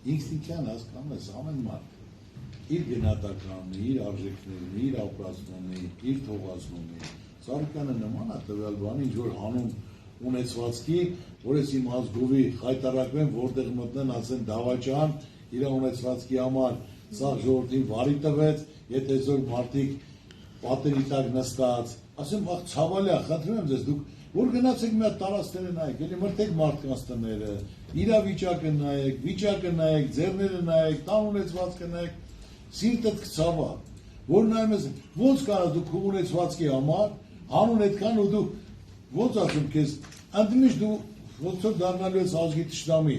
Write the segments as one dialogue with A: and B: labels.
A: ինստիտուցիան հասկանում ես ամեն մարդ իր գնահատականն, իր արժեքներն, իր ապրածնունի, իր թողածնունի, Ծառուկյանը նման է տվյալ բանի, ինչ որ հանուն ունեցվածքի, որ ես իմ ազգովի խայտարակվեմ, որտեղ մտնեն, ասեն դավաճան, իր ունեցվածքի համար սաղ ժողովրդին վարի տվեց, եթե այսօր մարդիկ պատերի տակ նստած, ասեմ, ախ ցավալի է, խնդրում եմ ձեզ, դուք որ գնացեք մի հատ տարածքները նայեք, էլի մրթեք մարդկանց տները, իրավիճակը նայեք, վիճակը նայեք, ձեռները նայեք, տան ունեցվածքը նայեք, սիրտդ կցավա, որ նայում ես, ոնց կարա դու քո ունեցվածքի համար, հանուն այդքան ու դու ոնց ասում քեզ, ընդմիշտ դու ոնց որ դառնալու ես ազգի թշնամի,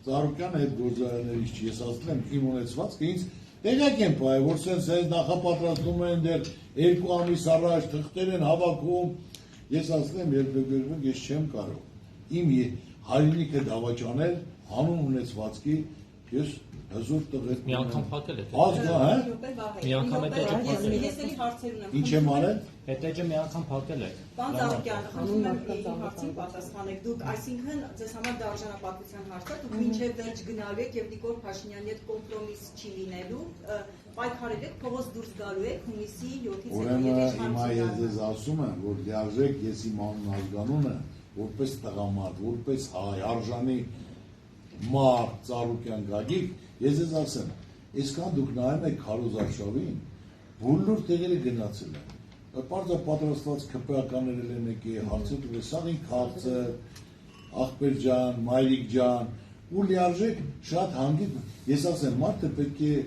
A: Ծառուկյանը այդ գործարաններից չի, ես ասում եմ իմ ունեցվածքը ինձ տեղակ եմ պահել, որ սենց նախապատրաստում են դեռ 2 ամիս առաջ թղթեր են հավաքում, ես ասում եմ երբեք ես չեմ կարող իմ հայրենիքը դավաճանել հանուն ունեցվածքի ես հզոր տղեկ
B: մի անգամ փակել եք
A: ազգա հա
B: մի անգամ
C: ես էլի հարցեր ունեմ
A: ինչ եմ արել
B: հետեջը մի անգամ փակել եք
C: Պարոն Ծառուկյան, խնդրում եմ հարցին պատասխանեք դուք այսինքն ձեզ համար դա արժանապատվության հարց է դուք մինչև վերջ գնալու եք եւ Նիկոլ Փաշինյանի հետ կոմպրոմիս չի լինելու պայքարել եք փողոց դուրս գալու եք հունիսի 7-ից
A: ուրեմն հիմա ես ձեզ ասում եմ որ դիարժեք ես իմ անուն ազգանունը որպես տղամարդ որպես հայ արժանի մարդ Ծառուկյան Գագիկ ես ձեզ ասեմ այսքան դուք նայում եք Քարոզարշավին բոլոր տեղերը գնացել են Պարզա պատրաստված քպեականներ են եկել, հարցեր ու սաղին քաղցր, աղբեր ջան, մայրիկ ջան, ու լիարժեք շատ հանգիստ, ես ասեմ, մարդը պետք է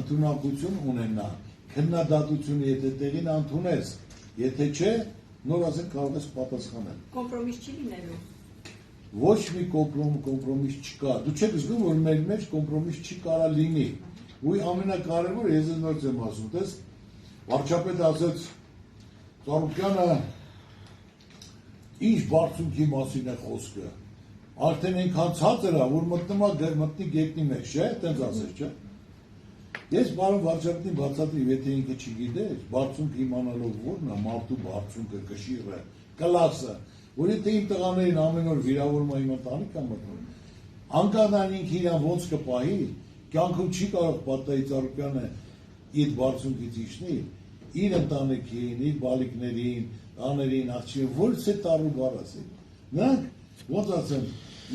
A: ընդունակություն ունենա, քննադատությունը եթե տեղին ընդունես, եթե չէ, նոր ասենք կարող ես պատասխանել։
C: Կոմպրոմիս չի լինելու։
A: Ոչ մի կոմպրոմիս չկա, դու չեք զգում, որ մեր մեջ կոմպրոմիս չի կարա լինի, ու ամենակարևորը ես նորից եմ ասում, տես, վարչապետը ասեց Ծառուկյանը ինչ բարձունքի մասին է խոսքը, արդեն այնքան ցածր է, որ մտնի գետնի մեջ, չէ, տենց ասես, չէ։ Ես պարոն վարչապետին բացատրի, եթե ինքը չգիտեր, բարձունք իմանալով որն է, մարդու բարձունքը, կշիռը, կլասը, որ եթե իմ տղաներին ամեն օր վիրավորում է իմ ընտանիքը մտնում, անկախ ինքը իրան ոնց կպահի, կյանքում չի կարող պատահի Ծառուկյանը իր բարձունքից իջնի, իր ընտանիքին, իր բալիկներին, տաներին, աղջիկներին, ո՞րց է տառու բառ ասել։ Նրանք, ոնց ասեմ,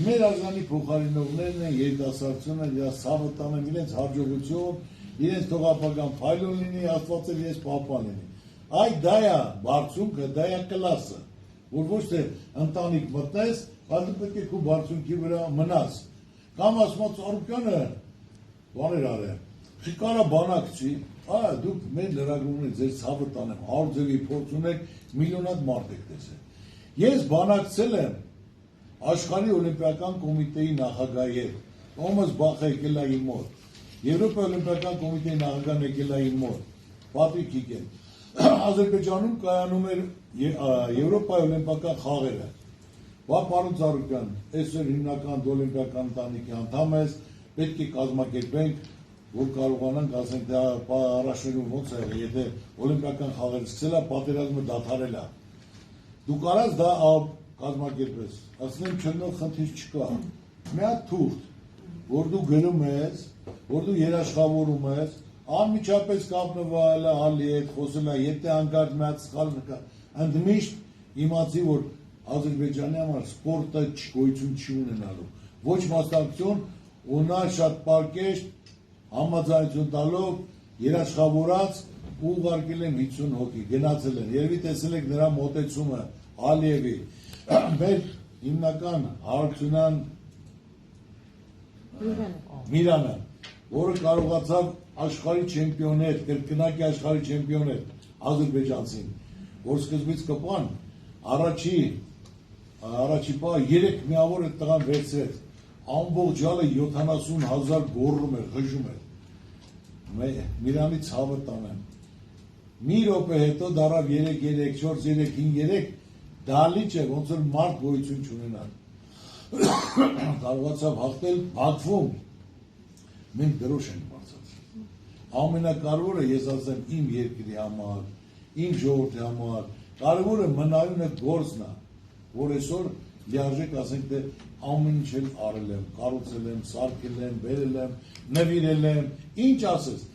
A: մեր ազգանի փոխարինողներն են, երիտասարդությունը, դրա սավը տանեն, իրենց հաջողություն, իրենց թողապական փայլուն լինի, Աստված էլ ես պահպան լինի։ Այ դա է բարձունքը, դա է կլասը, որ ոչ թե ընտանիք մտնես, բայց պետք է քո բարձունքի վրա մնաս։ Կամ ասում է Ծառուկյանը, բաներ արել, խիկարա բանակ չի, դուք մեր լրագրողները ձեր ցավը տանեմ, 100 ձևի փորձ ունեք, միլիոնատ մարդ եք տեսել։ Ես բանակցել եմ Աշխարհի օլիմպիական կոմիտեի նախագահի հետ, Թոմաս Բախը եկել է իմ մոտ, Եվրոպայի օլիմպիական կոմիտեի նախագահն եկել է իմ մոտ, Պատրիկ Կիկեն, Ադրբեջանում կայանում էր Եվրոպայի օլիմպիական խաղերը, պարոն Ծառուկյան, այսօր հիմնական օլիմպիական ընտանիքի անդամ ես, պետք է կազմակերպենք որ կարողանանք ասենք դա առաջներում ոնց է եթե օլիմպիական խաղերը սկսել է պատերազմը դադարել է դու կարաս դա կազմակերպես ասում եմ չնոր խնդիր չկա մի հատ թուղթ որ դու գրում ես որ դու երաշխավորում ես անմիջապես կապնվել է հալի հետ խոսել է եթե անկարգ մի հատ սխալ նկա ընդմիշտ իմացի որ Ադրբեջանի համար սպորտը գոյություն չի ունենալու ոչ մասնակցություն ունա շատ պարկեշտ համաձայնություն տալով երաշխավորած ու ուղարկել են 50 հոգի, գնացել են, երևի տեսել եք նրա մոտեցումը Ալիևի, մեր հիմնական հարցունան Միրանը, որը կարողացավ աշխարհի չեմպիոներ, կրկնակի աշխարհի չեմպիոներ Ադրբեջանցին, որ սկզբից կպան, առաջի պահ 3 միավոր այդ տղան վերցրեց ամբողջ ջալը 70,000 գոռում էր, խժում էր։ Միրանի ցավը տանեմ։ Մի րոպե հետո դարավ 3-3, 4-3-5-3, դալիճ է, ոնց որ մարդ գոյություն չունենալ։ Կարողացավ հաղթել Բաքվում։ Մենք դրոշ ենք բարձրացրել։ Ամենակարևորը ես ասեմ իմ երկրի համար, իմ ժողովրդի համար, կարևորը մնայունը գործն է, որ այսօր լիարժեք ասենք դե ամեն ինչ էլ արել եմ, կառուցել եմ, սարքել եմ, բերել եմ, նվիրել եմ, ինչ ասես։